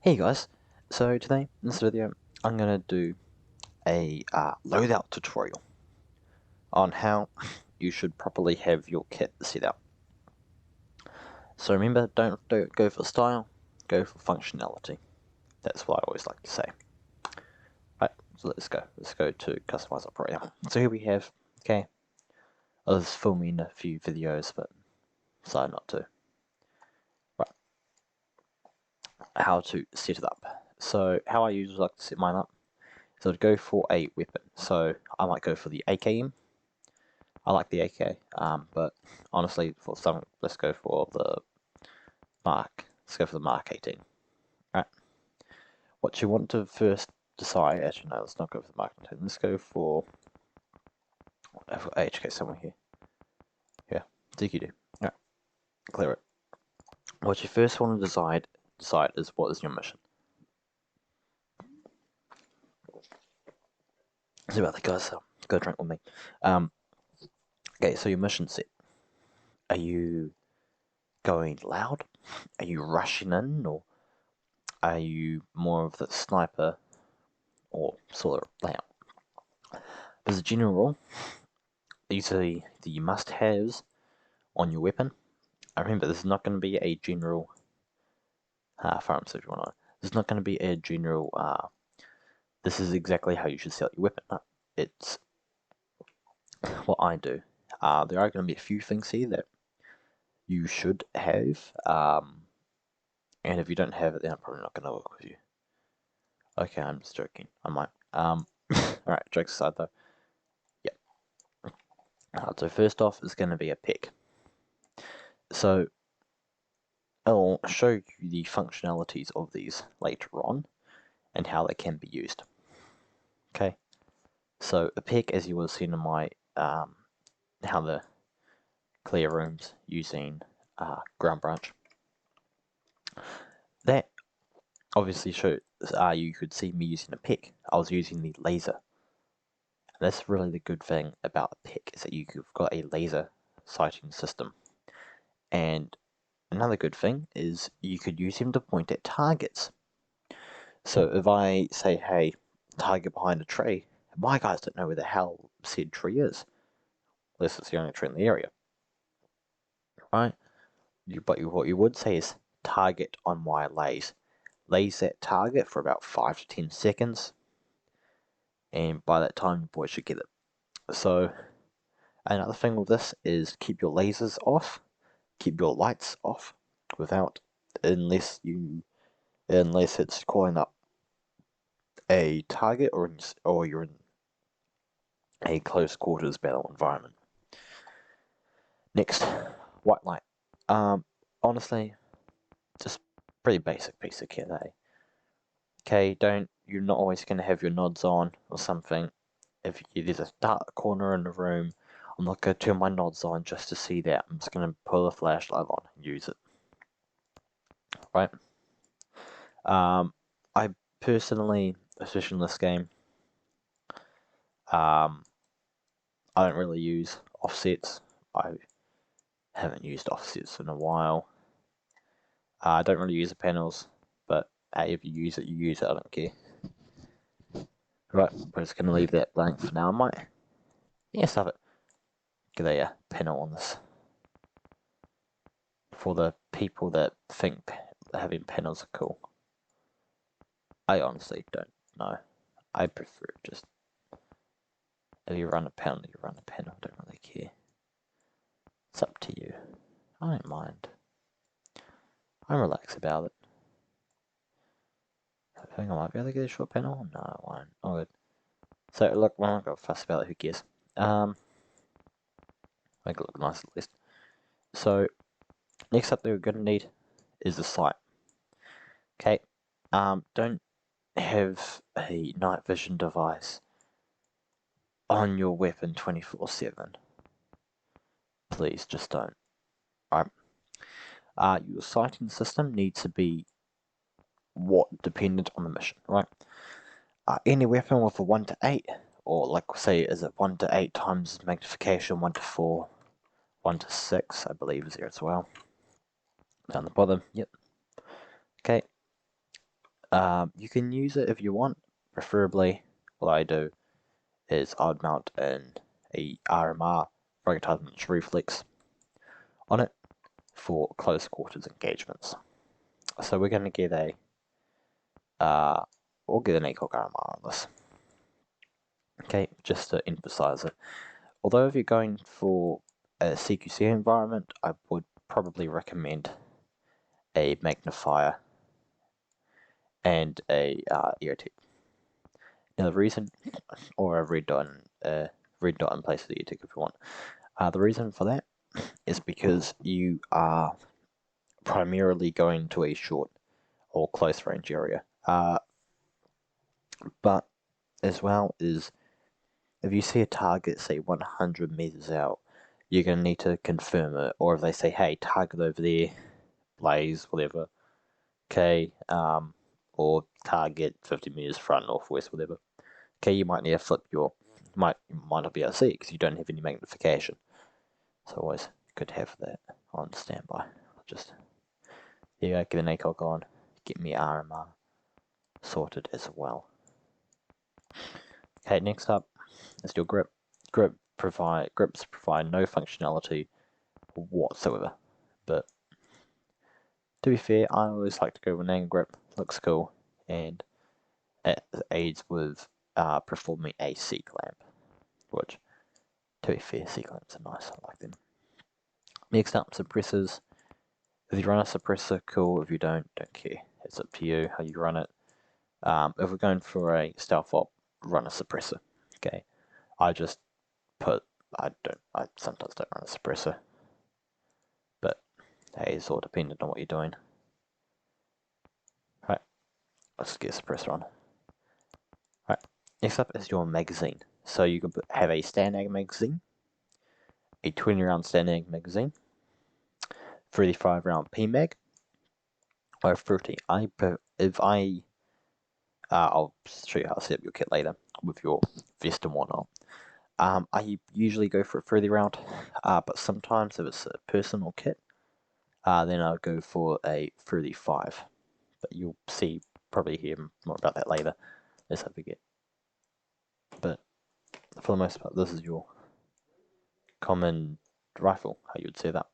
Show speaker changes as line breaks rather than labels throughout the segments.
Hey guys, so today in this video I'm going to do a loadout tutorial on how you should properly have your kit set up. So remember, don't go for style, go for functionality. That's what I always like to say. Right, so let's go to customize operator. So here we have, okay, I was filming a few videos but decided not to. Right, how to set it up. So how I usually like to set mine up. So to go for a weapon, so I might go for the AKM. I like the AK, but honestly, for some, let's go for the Mark. Let's go for the Mark 18. Right. What you want to first decide, actually no, let's not go for the Mark 18. Let's go for HK somewhere here. Yeah, DQD. Right, clear it. What you first want to decide is what is your mission. See about that, guys. Go drink with me. Okay, so your mission set. Are you going loud? Are you rushing in, or are you more of the sniper, or sort of loud? As a general rule, these are the must-haves on your weapon. Remember, this is not going to be a general firearms if you want to. This is not going to be a general. This is exactly how you should set your weapon. It's what I do. There are going to be a few things here that you should have, and if you don't have it, then I'm probably not going to work with you. Okay, I'm just joking. I might. Alright, jokes aside though. Yep. So first off is going to be a pick. So I'll show you the functionalities of these later on and how they can be used. Okay, so a pick, as you will have seen in my how the clear rooms using ground branch, that obviously shows you could see me using a pick. I was using the laser. And that's really the good thing about a pick, is that you've got a laser sighting system. And another good thing is you could use him to point at targets. So if I say, hey, target behind a tree, my guys don't know where the hell said tree is. Unless it's the only tree in the area. Right? But what you would say is target on my lays. Lays that target for about 5 to 10 seconds. And by that time, your boy should get it. So, another thing with this is keep your lasers off. Keep your lights off. Unless it's calling up a target or you're in a close quarters battle environment. Next, white light. Honestly, just pretty basic piece of kit, eh? Okay, you're not always going to have your nods on or something. If there's a dark corner in the room, I'm not going to turn my nods on just to see that. I'm just going to pull a flashlight on and use it. Right? I personally, especially in this game, I don't really use offsets. I haven't used offsets in a while. I don't really use the panels, but hey, if you use it, you use it. I don't care. Right, we're just going to leave that blank for now. I might, have it. Get a panel on this for the people that think having panels are cool. I honestly don't know. I prefer just, if you run a panel, you run a panel. I don't really care. It's up to you. I don't mind. I'm relaxed about it. I think I might be able to get a short panel. No, I won't. Oh, good. So look, I'm not gonna fuss about it. Who cares? Make it look nice at least. So next up, that we're gonna need is the sight. Okay. Don't have a night vision device on your weapon 24/7. Please, just don't. Right. Your sighting system needs to be dependent on the mission, right? Any weapon with a 1 to 8, or like say, is it 1 to 8 times magnification, 1 to 4, 1 to 6, I believe is there as well. Down the bottom, yep. Okay. You can use it if you want. Preferably, what I do is I'd mount in a RMR, Ruggedized Reflex, on it for close quarters engagements. So we're going to get we'll get an ACOG RMR on this. Okay, just to emphasize it. Although if you're going for a CQC environment, I would probably recommend a magnifier and a EOT. Now the reason, or a red dot in place of the EOT if you want. The reason for that is because you are primarily going to a short or close range area. But as well is if you see a target, say 100 meters out, you're going to need to confirm it. Or if they say, hey, target over there, blaze, whatever, okay, or target 50 meters front, northwest, whatever. Okay, you might need to flip you might not be able to see it because you don't have any magnification. So always good to have that on standby. Just here you go, get an ACOG on, get me RMR sorted as well. Okay, next up is your grip. Grips provide no functionality whatsoever. But to be fair, I always like to go with an angle grip. Looks cool, and it aids with performing a C-clamp, which, to be fair, C-clamps are nice. I like them. Next up, suppressors. If you run a suppressor, cool. If you don't care. It's up to you how you run it. If we're going for a stealth op, run a suppressor. Okay, I sometimes don't run a suppressor, but hey, it's all dependent on what you're doing. Right, let's get a suppressor on. Right, next up is your magazine. So you can have a standard magazine, a 20 round standard magazine, 35 round PMag, or 30. I'll show you how to set up your kit later with your vest and whatnot. I usually go for a 30 round, but sometimes if it's a personal kit, then I'll go for a 35. But you'll probably hear more about that later, as I forget. But for the most part, this is your common rifle, how you would say that.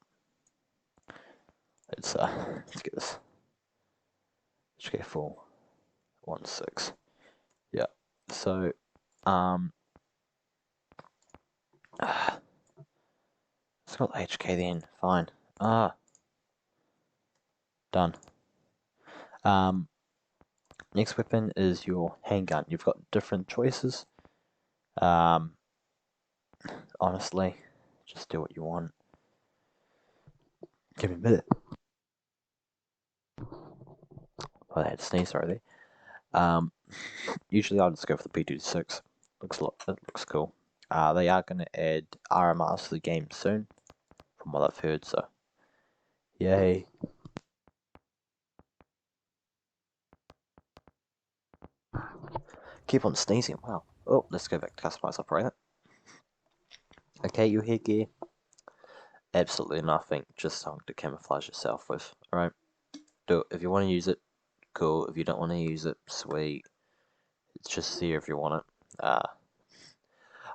Let's get this. HK416. Yeah. So it's got HK then. Fine. Done. Next weapon is your handgun. You've got different choices. Honestly, just do what you want. Give me a minute. I had to sneeze right there. Usually I'll just go for the P26. It looks cool. They are going to add RMRs to the game soon, from what I've heard, so yay. Keep on sneezing, wow. Oh, let's go back to customize operator. Okay, your headgear. Absolutely nothing, just something to camouflage yourself with, alright? Do it. If you want to use it, cool. If you don't want to use it, sweet. It's just there if you want it. I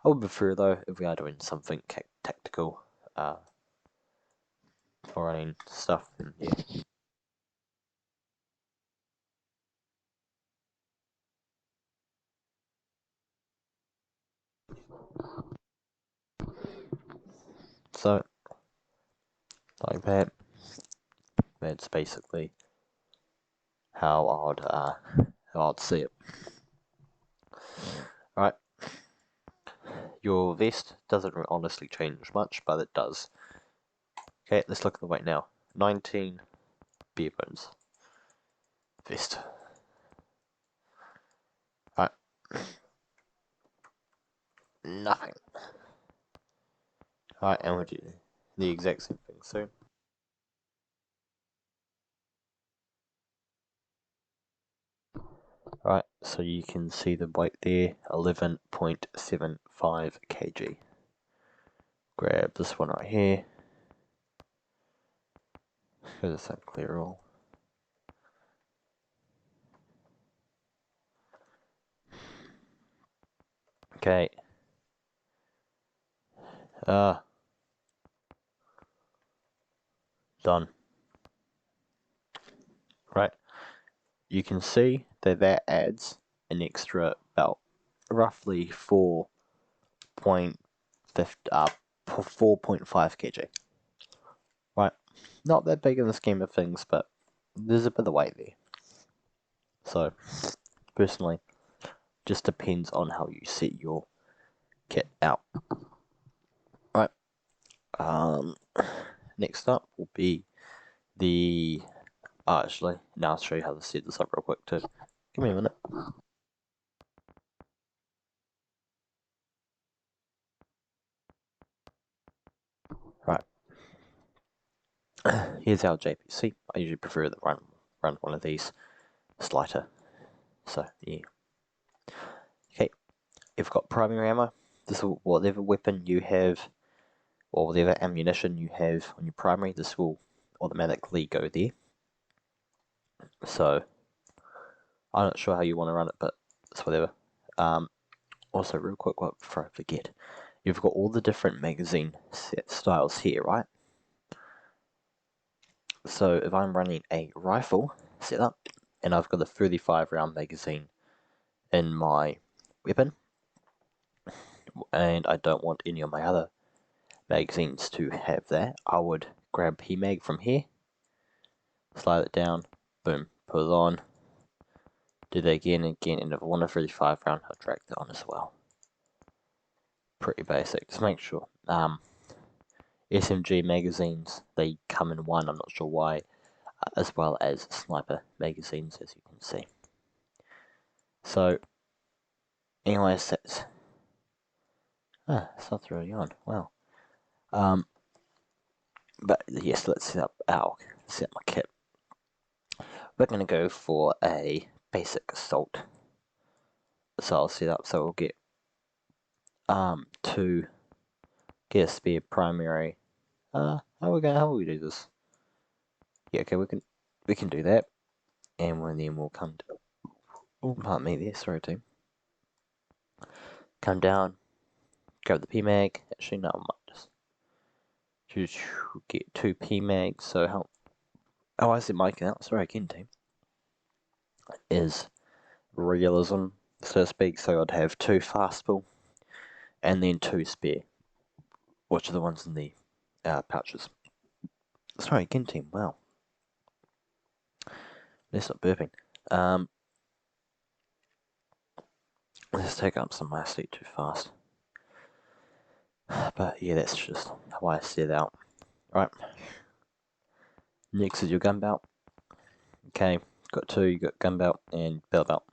would prefer, though, if we are doing something tactical, foreign stuff, then yeah. So, like that, that's basically how I'd see it. Alright, your vest doesn't honestly change much, but it does. Okay, let's look at the weight now. 19 beer bones. Vest. Alright. Nothing. Alright, and we'll do the exact same thing soon. Alright, so you can see the weight there, 11.75 kg. Grab this one right here. Because it's unclear all. Done. Right. You can see that adds an extra about roughly 4.5 kg. Right. Not that big in the scheme of things, but there's a bit of weight there. So, personally, just depends on how you set your kit out. Right. Next up will be the... actually, now I'll show you how to set this up real quick too. Give me a minute. Right. Here's our JPC. I usually prefer to run one of these. It's lighter. So, yeah. Okay. You've got primary ammo. This will, whatever weapon you have, or whatever ammunition you have on your primary, this will automatically go there. So, I'm not sure how you want to run it, but it's whatever. Also, real quick, before I forget, you've got all the different magazine set styles here, right? So, if I'm running a rifle setup, and I've got a 35 round magazine in my weapon, and I don't want any of my other magazines to have that, I would grab PMag from here, slide it down, boom, put it on, do that again and again, and if I want a 35 round, I'll drag that on as well. Pretty basic. Just make sure. SMG magazines, they come in one, I'm not sure why, as well as sniper magazines, as you can see. So, anyways, that's... it's not really on. Wow. But yes, let's set up my kit. We're going to go for a basic assault style setup, so we'll get get a spare primary. How will we do this? Yeah, okay, we can do that, and then we'll come to... Oh, pardon me there, sorry team. Come down, grab the PMag. Actually, no, I might just get 2 PMags. So how... Oh, I see Mike out. Sorry again, team. Is realism, so to speak. So I'd have 2 fast pull, and then 2 spare, which are the ones in the pouches. Sorry again, team. Wow. Let's stop burping. Let's take up some of my sleep too fast. But yeah, that's just how I set out. Right. Next is your gun belt. Okay, got 2. You got gun belt and belly belt.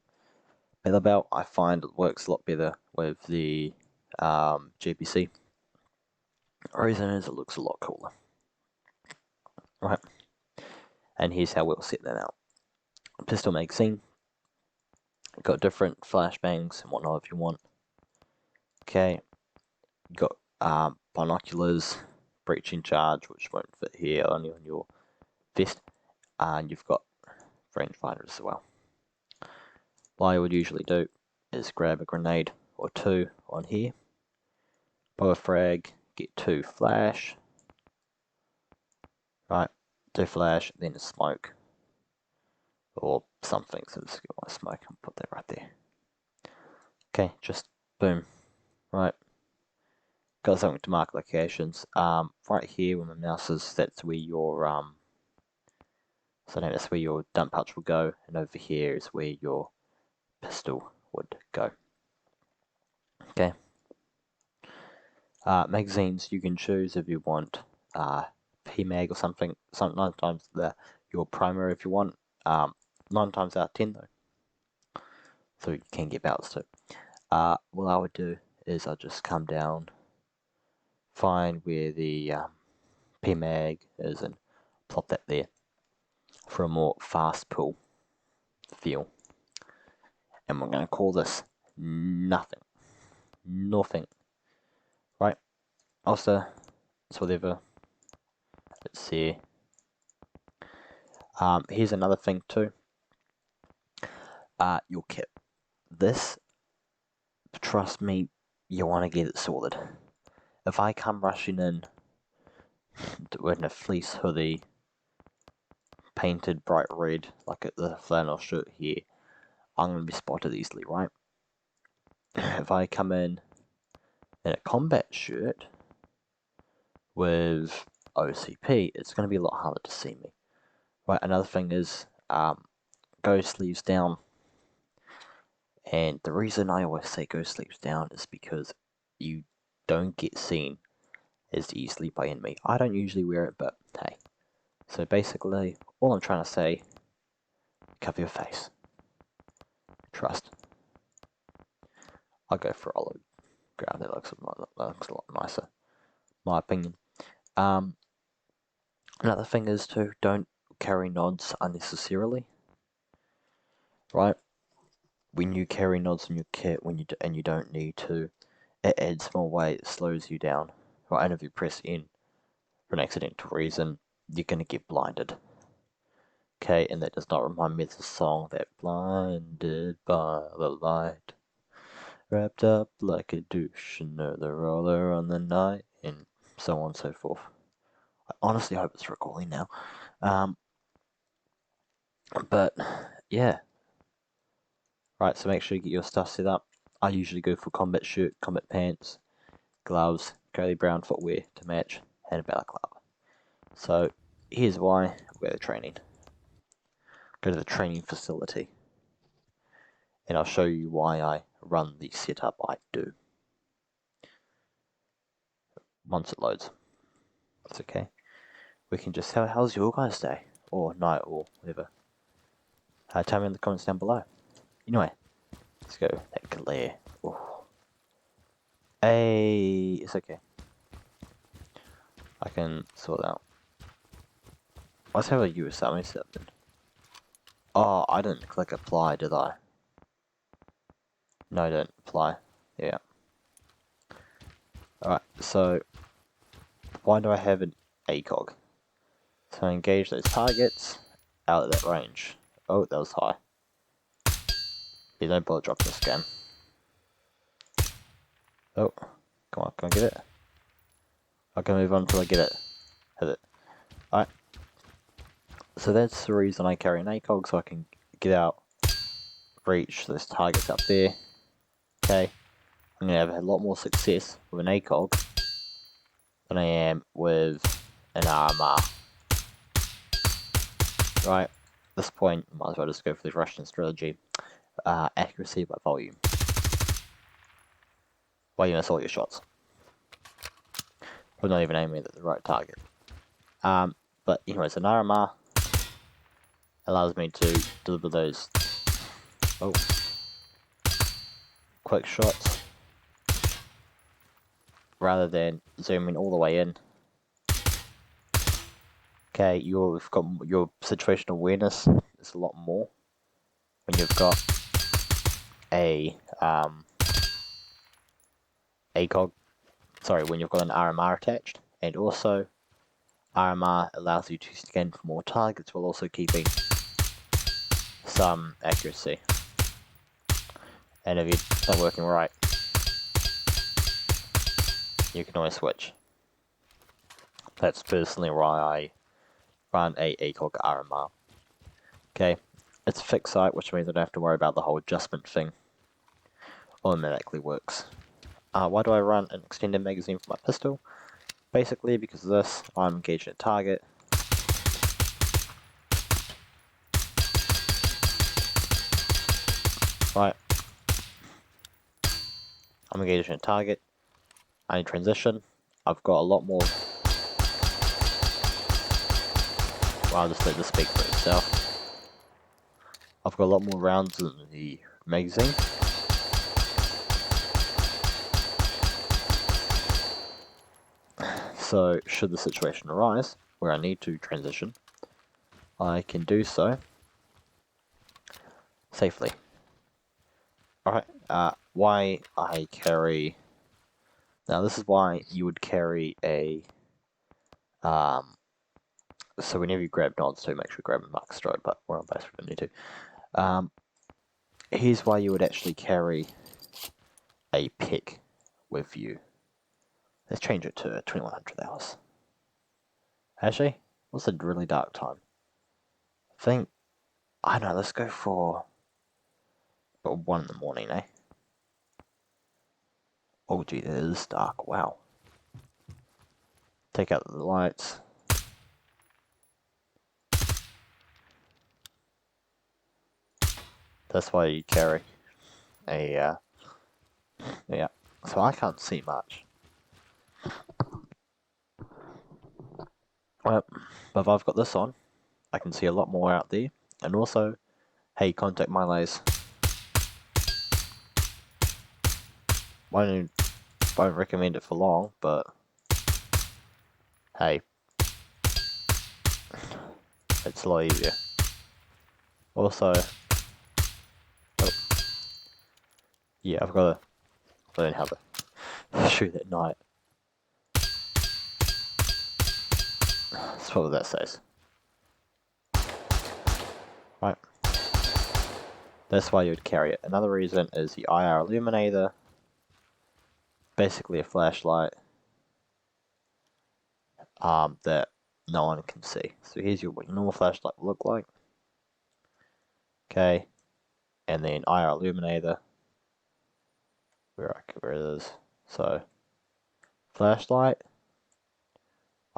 Belly belt, I find it works a lot better with the JPC. The reason is it looks a lot cooler. Right. And here's how we'll set that out. Pistol magazine. Got different flashbangs and whatnot if you want. Okay. Got binoculars, breaching charge, which won't fit here, only on your vest. And you've got rangefinders as well. What I would usually do is grab a grenade or 2 on here, blow a frag, get 2 flash, right, 2 flash, then a smoke, or something, so just get my smoke and put that right there. Okay, just boom, right, got something to mark locations. Right here where my mouse is, that's where your, that's where your dump pouch will go, and over here is where your pistol would go. Okay. Magazines you can choose if you want PMag or something. Sometimes your primary if you want. 9 times out of 10 though. So you can get belts too. What I would do is I'll just come down, find where the PMag is and plop that there for a more fast pull feel. And we're going to call this nothing. Nothing. Right? Also, it's whatever. Let's see. Here's another thing too. Your kit. This, trust me, you want to get it sorted. if I come rushing in wearing a fleece hoodie, painted bright red, like at the flannel shirt here, I'm going to be spotted easily, right? If I come in a combat shirt with OCP, it's going to be a lot harder to see me. Right, another thing is, go sleeves down. And the reason I always say go sleeves down is because you don't get seen as easily by enemy. I don't usually wear it, but hey. So basically, all I'm trying to say, cover your face. Trust. I'll go for olive ground. That looks a lot nicer, my opinion. Another thing is to don't carry nods unnecessarily. Right? When you carry nods in your kit, and you don't need to, it adds more weight. It slows you down. Right? And if you press N for an accidental reason, you're gonna get blinded. Okay, and that does not remind me of the song that blinded by the light. Wrapped up like a douche under the roller on the night, and so on and so forth. I honestly hope it's recalling now. But yeah. Right, so make sure you get your stuff set up. I usually go for combat shirt, combat pants, gloves, curly brown footwear to match, and a balaclava. So here's why we go to training. Go to the training facility. And I'll show you why I run the setup I do. Once it loads. That's okay. We can just, how's your guys' day? Or night, or whatever. Tell me in the comments down below. Anyway, let's go. That glare. Ooh. Hey, it's okay. I can sort out. Let's have a US Army set then. Oh, I didn't click apply, did I? No, I didn't apply. Yeah. Alright, so why do I have an ACOG? So engage those targets out of that range. Oh, that was high. Yeah, don't bother dropping this game. Oh, come on, can I get it? I can move on until I get it. Hit it. Alright. So that's the reason I carry an ACOG, so I can get out, reach those targets up there. Okay. I'm going to have a lot more success with an ACOG than I am with an RMR. Right. At this point, might as well just go for the Russian strategy. Accuracy by volume. Well, you miss all your shots. Probably not even aiming at the right target. But anyways, an RMR allows me to deliver those quick shots rather than zooming all the way in. Okay, you've got your situational awareness is a lot more when you've got a ACOG. Sorry, when you've got an RMR attached, and also RMR allows you to scan for more targets while also keeping some accuracy. And if it's not working right, you can always switch. That's personally why I run a ACOG RMR. Okay, it's a fixed sight, which means I don't have to worry about the whole adjustment thing. Automatically works. Why do I run an extended magazine for my pistol? Basically because of this, I'm engaging a target. Right. I'm engaging a target. I need transition. I've got a lot more. Well, I'll just let this speak for itself. I've got a lot more rounds in the magazine. So, should the situation arise where I need to transition, I can do so safely. Alright, why I carry... Now, this is why you would carry a... So whenever you grab nods, so make sure you grab a Mark Stroke, but we're on base, we don't need to. Here's why you would actually carry a pick with you. Let's change it to 2100 hours. Actually, what's a really dark time? I think, I don't know, let's go for 1 in the morning, eh? Oh gee, it is dark, wow. Take out the lights. That's why you carry a, yeah. So I can't see much. Well, but if I've got this on, I can see a lot more out there. And also, hey, contact my lays. Won't recommend it for long, but hey, it's a lot easier. Also, oh, yeah, I've got to learn how to shoot at night. That's what that says. Right. That's why you would carry it. Another reason is the IR illuminator. Basically a flashlight that no one can see. So here's what your normal flashlight will look like. Okay. And then IR illuminator. Where it is. So flashlight,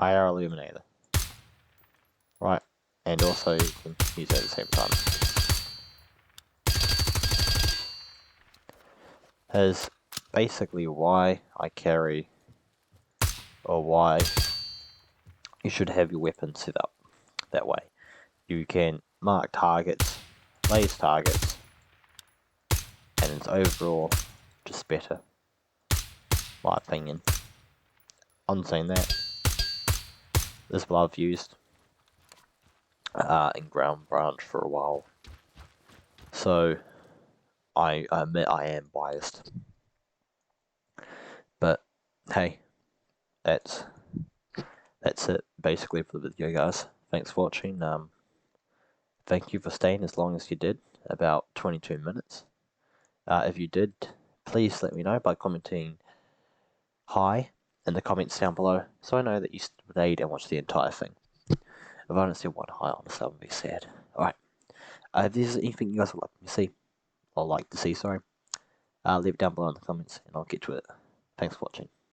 IR illuminator. Right. And also you can use it at the same time. Is basically why I carry, or why you should have your weapon set up that way. You can mark targets, laze targets, and it's overall just better, my opinion. On saying that, this is what I've used in Ground Branch for a while, so I admit I am biased. But hey, that's it basically for the video, guys. Thanks for watching. Thank you for staying as long as you did, about 22 minutes. If you did, please let me know by commenting hi in the comments down below, so I know that you stayed and watched the entire thing. If I don't see one hi, honestly, I would be sad. Alright, if there's anything you guys would like me to see, or like to see, sorry, leave it down below in the comments, and I'll get to it. Thanks for watching.